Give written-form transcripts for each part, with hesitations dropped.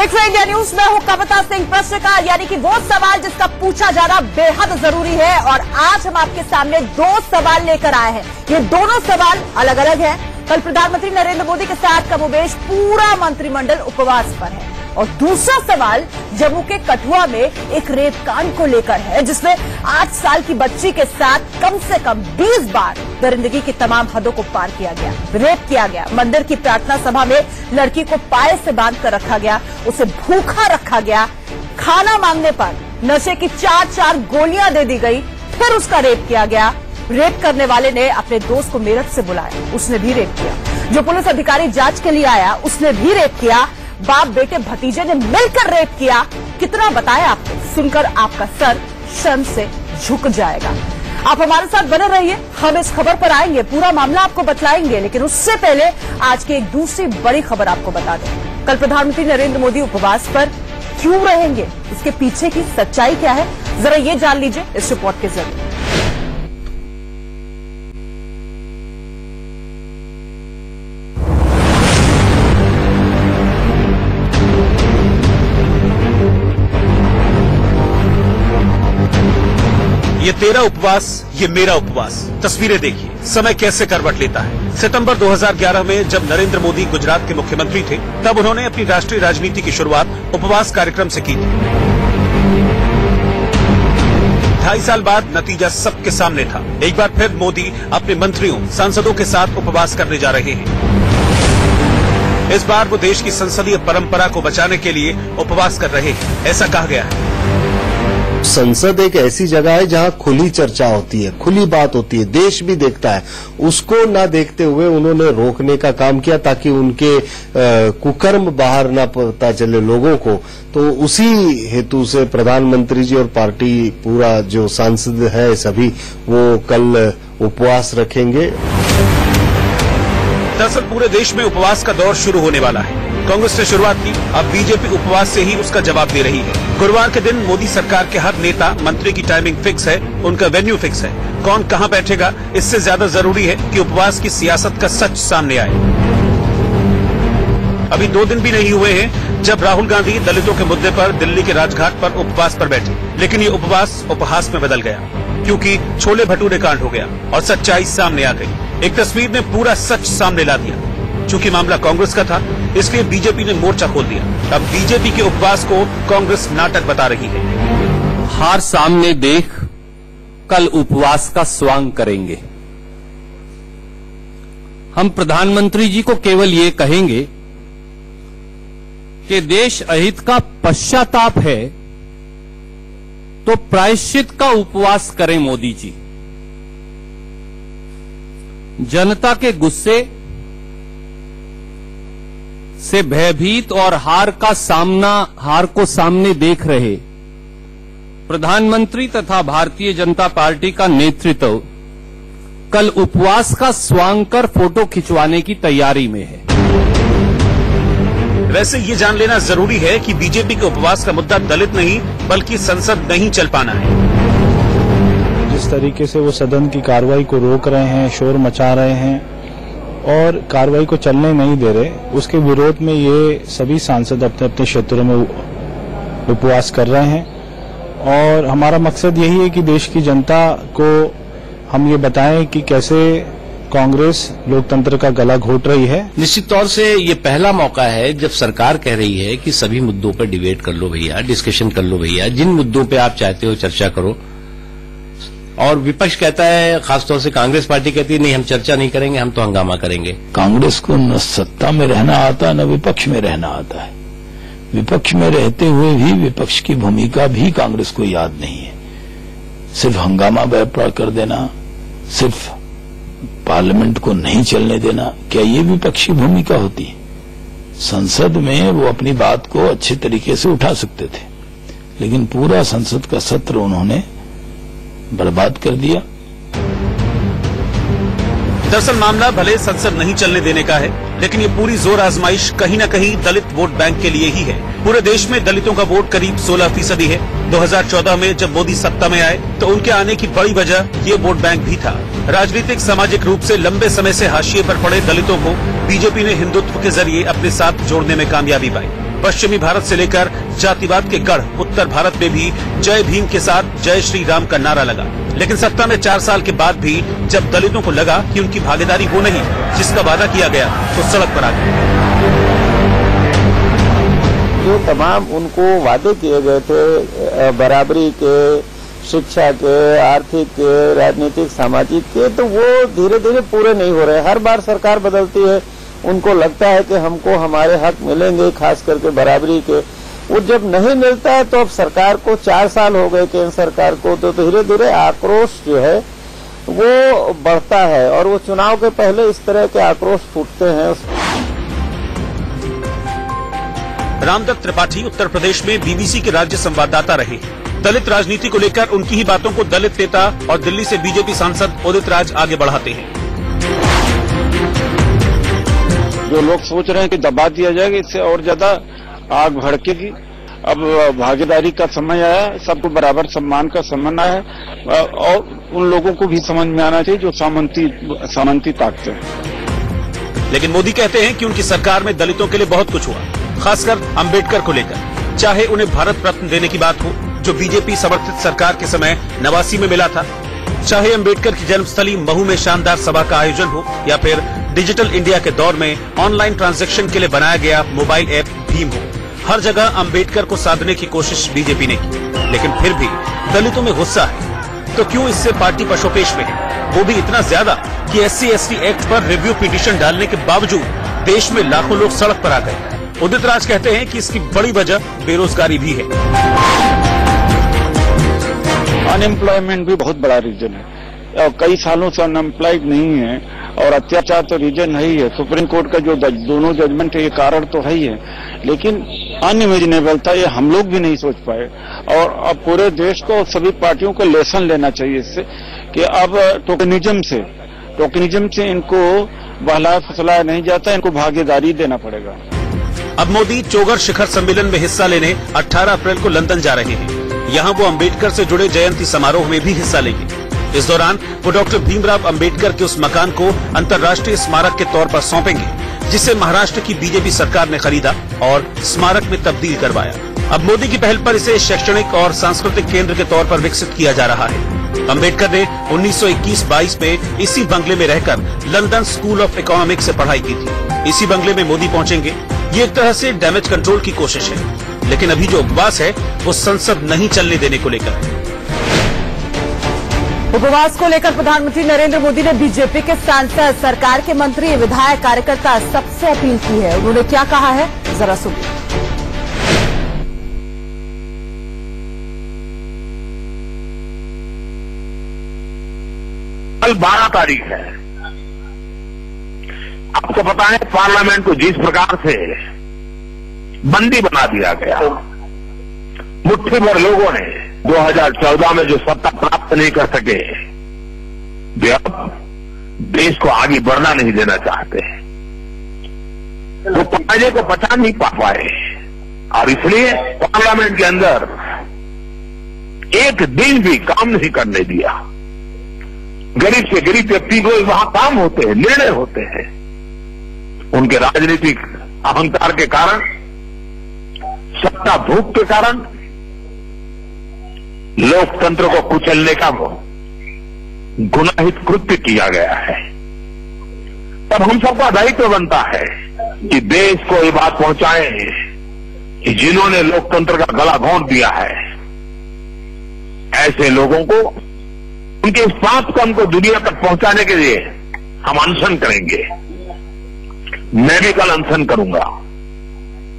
देख रहे India news में हूं कविता सिंह। प्रश्नकाल यानी कि वो सवाल जिसका पूछा जाना बेहद जरूरी है और आज हम आपके सामने दो सवाल लेकर आए हैं। ये दोनों सवाल अलग अलग हैं। कल प्रधानमंत्री नरेंद्र मोदी के साथ कमोबेश पूरा मंत्रिमंडल उपवास पर है और दूसरा सवाल जम्मू के कठुआ में एक रेप कांड को लेकर है जिसमें 8 साल की बच्ची के साथ कम से कम 20 बार दरिंदगी की तमाम हदों को पार किया गया, रेप किया गया। मंदिर की प्रार्थना सभा में लड़की को पाए से बांधकर रखा गया, उसे भूखा रखा गया, खाना मांगने पर नशे की 4 गोलियां दे दी गई, फिर उसका रेप किया गया। रेप करने वाले ने अपने दोस्त को मेरठ से बुलाया, उसने भी रेप किया। जो पुलिस अधिकारी जांच के लिए आया उसने भी रेप किया। बाप बेटे भतीजे ने मिलकर रेप किया। कितना बताया आपको, सुनकर आपका सर शर्म से झुक जाएगा। आप हमारे साथ बने रहिए, हम इस खबर पर आएंगे, पूरा मामला आपको बतलाएंगे। लेकिन उससे पहले आज की एक दूसरी बड़ी खबर आपको बता दें। कल प्रधानमंत्री नरेंद्र मोदी उपवास पर क्यों रहेंगे, इसके पीछे की सच्चाई क्या है, जरा ये जान लीजिए इस रिपोर्ट के जरिए। ये तेरा उपवास, ये मेरा उपवास। तस्वीरें देखिए, समय कैसे करवट लेता है। सितंबर 2011 में जब नरेंद्र मोदी गुजरात के मुख्यमंत्री थे, तब उन्होंने अपनी राष्ट्रीय राजनीति की शुरुआत उपवास कार्यक्रम से की थी। 2.5 साल बाद नतीजा सबके सामने था। एक बार फिर मोदी अपने मंत्रियों, सांसदों के साथ उपवास करने जा रहे हैं। इस बार वो देश की संसदीय परंपरा को बचाने के लिए उपवास कर रहे हैं, ऐसा कहा गया है। संसद एक ऐसी जगह है जहां खुली चर्चा होती है, खुली बात होती है, देश भी देखता है। उसको ना देखते हुए उन्होंने रोकने का काम किया ताकि उनके कुकर्म बाहर ना पता चले लोगों को। तो उसी हेतु से प्रधानमंत्री जी और पार्टी पूरा जो सांसद है सभी वो कल उपवास रखेंगे। दरअसल पूरे देश में उपवास का दौर शुरू होने वाला है। कांग्रेस ने शुरुआत की, अब बीजेपी उपवास से ही उसका जवाब दे रही है। गुरुवार के दिन मोदी सरकार के हर नेता मंत्री की टाइमिंग फिक्स है, उनका वेन्यू फिक्स है। कौन कहां बैठेगा, इससे ज्यादा जरूरी है कि उपवास की सियासत का सच सामने आए। अभी 2 दिन भी नहीं हुए हैं जब राहुल गांधी दलितों के मुद्दे पर दिल्ली के राजघाट पर उपवास पर बैठे, लेकिन ये उपवास उपहास में बदल गया क्योंकि छोले भटूरे कांड हो गया और सच्चाई सामने आ गई। एक तस्वीर ने पूरा सच सामने ला दिया। चूंकि मामला कांग्रेस का था, इसलिए बीजेपी ने मोर्चा खोल दिया। अब बीजेपी के उपवास को कांग्रेस नाटक बता रही है। हार सामने देख कल उपवास का स्वांग करेंगे। हम प्रधानमंत्री जी को केवल ये कहेंगे कि देश अहित का पश्चाताप है तो प्रायश्चित का उपवास करें मोदी जी। जनता के गुस्से से भयभीत और हार को सामने देख रहे प्रधानमंत्री तथा भारतीय जनता पार्टी का नेतृत्व कल उपवास का स्वांग कर फोटो खिंचवाने की तैयारी में है। वैसे ये जान लेना जरूरी है कि बीजेपी के उपवास का मुद्दा दलित नहीं बल्कि संसद नहीं चल पाना है। जिस तरीके से वो सदन की कार्रवाई को रोक रहे हैं, शोर मचा रहे हैं और कार्रवाई को चलने नहीं दे रहे, उसके विरोध में ये सभी सांसद अपने अपने क्षेत्रों में उपवास कर रहे हैं। और हमारा मकसद यही है कि देश की जनता को हम ये बताएं कि कैसे कांग्रेस लोकतंत्र का गला घोट रही है। निश्चित तौर से ये पहला मौका है जब सरकार कह रही है कि सभी मुद्दों पर डिबेट कर लो भैया, डिस्कशन कर लो भैया, जिन मुद्दों पे आप चाहते हो चर्चा करो। और विपक्ष कहता है, खासतौर से कांग्रेस पार्टी कहती है नहीं हम चर्चा नहीं करेंगे, हम तो हंगामा करेंगे। कांग्रेस को न सत्ता में रहना आता न विपक्ष में रहना आता है। विपक्ष में रहते हुए भी विपक्ष की भूमिका भी कांग्रेस को याद नहीं है। सिर्फ हंगामा बर्पा कर देना, सिर्फ पार्लियामेंट को नहीं चलने देना, क्या ये विपक्षी भूमिका होती है? संसद में वो अपनी बात को अच्छे तरीके से उठा सकते थे, लेकिन पूरा संसद का सत्र उन्होंने बर्बाद कर दिया। दरअसल मामला भले संसद नहीं चलने देने का है, लेकिन ये पूरी जोर आजमाइश कहीं न कहीं दलित वोट बैंक के लिए ही है। पूरे देश में दलितों का वोट करीब 16% है। 2014 में जब मोदी सत्ता में आए तो उनके आने की बड़ी वजह ये वोट बैंक भी था। राजनीतिक सामाजिक रूप से लंबे समय से हाशिए पर पड़े दलितों को बीजेपी ने हिंदुत्व के जरिए अपने साथ जोड़ने में कामयाबी पाई। पश्चिमी भारत से लेकर जातिवाद के गढ़ उत्तर भारत में भी जय भीम के साथ जय श्री राम का नारा लगा। लेकिन सत्ता में 4 साल के बाद भी जब दलितों को लगा कि उनकी भागीदारी वो नहीं जिसका वादा किया गया, तो सड़क पर आ गए। जो तमाम उनको वादे किए गए थे बराबरी के, शिक्षा के, आर्थिक के, राजनीतिक, सामाजिक के, तो वो धीरे धीरे पूरे नहीं हो रहे। हर बार सरकार बदलती है, उनको लगता है कि हमको हमारे हक मिलेंगे, खास करके बराबरी के। वो जब नहीं मिलता है तो अब सरकार को 4 साल हो गए केंद्र सरकार को, तो धीरे धीरे आक्रोश जो है वो बढ़ता है और वो चुनाव के पहले इस तरह के आक्रोश फूटते हैं। रामदत्त त्रिपाठी उत्तर प्रदेश में बीबीसी के राज्य संवाददाता रहे। दलित राजनीति को लेकर उनकी ही बातों को दलित नेता और दिल्ली से बीजेपी सांसद उदित राज आगे बढ़ाते हैं। जो लोग सोच रहे हैं कि दबा दिया जाएगा, इससे और ज्यादा आग भड़केगी। अब भागीदारी का समय आया, सबको बराबर सम्मान का समय आया और उन लोगों को भी समझ में आना चाहिए जो सामंती ताकते हैं। लेकिन मोदी कहते हैं कि उनकी सरकार में दलितों के लिए बहुत कुछ हुआ, खासकर अंबेडकर को लेकर। चाहे उन्हें भारत रत्न देने की बात हो, जो बीजेपी समर्थित सरकार के समय 89 में मिला था, चाहे अंबेडकर की जन्मस्थली महू में शानदार सभा का आयोजन हो, या फिर डिजिटल इंडिया के दौर में ऑनलाइन ट्रांजैक्शन के लिए बनाया गया मोबाइल ऐप भीम हो, हर जगह अंबेडकर को साधने की कोशिश बीजेपी ने की। लेकिन फिर भी दलितों में गुस्सा है, तो क्यों इससे पार्टी पशोपेश में है, वो भी इतना ज्यादा कि SC/ST एक्ट पर रिव्यू पिटीशन डालने के बावजूद देश में लाखों लोग सड़क पर आ गए। उदित राज कहते हैं कि इसकी बड़ी वजह बेरोजगारी भी है। अनएम्प्लॉयमेंट भी बहुत बड़ा रीजन है और कई सालों से अनएम्प्लॉयड नहीं है और अत्याचार तो रीजन है ही है। सुप्रीम कोर्ट का जो दोनों जजमेंट है ये कारण तो है ही है, लेकिन अनइमेजिनेबल था, ये हम लोग भी नहीं सोच पाए। और अब पूरे देश को, सभी पार्टियों को लेसन लेना चाहिए इससे कि अब टोकनिज्म से इनको बहलाया फुसलाया नहीं जाता, इनको भागीदारी देना पड़ेगा। अब मोदी चौगर शिखर सम्मेलन में हिस्सा लेने 18 अप्रैल को लंदन जा रहे हैं। यहाँ वो अंबेडकर से जुड़े जयंती समारोह में भी हिस्सा लेंगे। इस दौरान वो डॉक्टर भीमराव अंबेडकर के उस मकान को अंतर्राष्ट्रीय स्मारक के तौर पर सौंपेंगे, जिसे महाराष्ट्र की बीजेपी सरकार ने खरीदा और स्मारक में तब्दील करवाया। अब मोदी की पहल पर इसे शैक्षणिक और सांस्कृतिक केंद्र के तौर पर विकसित किया जा रहा है। अंबेडकर ने 1921-22 में इसी बंगले में रहकर लंदन स्कूल ऑफ इकोनॉमिक्स से पढ़ाई की थी। इसी बंगले में मोदी पहुंचेंगे। ये एक तरह से डैमेज कंट्रोल की कोशिश है, लेकिन अभी जो उपवास है वो संसद नहीं चलने देने को लेकर है। उपवास को लेकर प्रधानमंत्री नरेंद्र मोदी ने बीजेपी के सांसद, सरकार के मंत्री, विधायक, कार्यकर्ता सबसे अपील की है। उन्होंने क्या कहा है, जरा सुनिए। कल 12 तारीख है। आपको पता है पार्लियामेंट को जिस प्रकार से बंदी बना दिया गया, मुट्ठी भर लोगों ने 2014 में जो सत्ता प्राप्त नहीं कर सके, वे अब देश को आगे बढ़ना नहीं देना चाहते। वो पराजय को पचा नहीं पा पाए और इसलिए पार्लियामेंट के अंदर एक दिन भी काम नहीं करने दिया। गरीब से गरीब व्यक्ति को वहां काम होते हैं, निर्णय होते हैं। उनके राजनीतिक अहंकार के कारण, सत्ता भूख के कारण लोकतंत्र को कुचलने का गुनाहित कृत्य किया गया है। तब हम सबका दायित्व बनता है कि देश को ये बात पहुंचाएं कि जिन्होंने लोकतंत्र का गला घोंट दिया है, ऐसे लोगों को उनके इस पाप को हमको दुनिया तक पहुंचाने के लिए हम अनशन करेंगे। मैं भी कल अनशन करूंगा।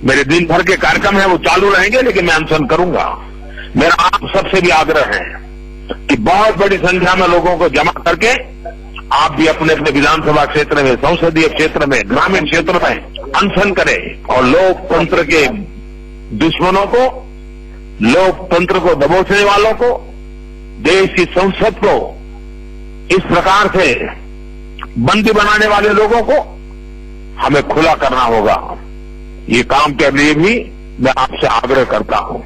मेरे दिन भर के कार्यक्रम है वो चालू रहेंगे, लेकिन मैं अनशन करूंगा। मेरा आप सबसे भी आग्रह है कि बहुत बड़ी संख्या में लोगों को जमा करके आप भी अपने अपने विधानसभा क्षेत्र में, संसदीय क्षेत्र में, ग्रामीण क्षेत्र में अनशन करें और लोकतंत्र के दुश्मनों को, लोकतंत्र को दबोचने वालों को, देश की संसद को इस प्रकार से बंदी बनाने वाले लोगों को हमें खुला करना होगा। ये काम के लिए भी मैं आपसे आग्रह करता हूं।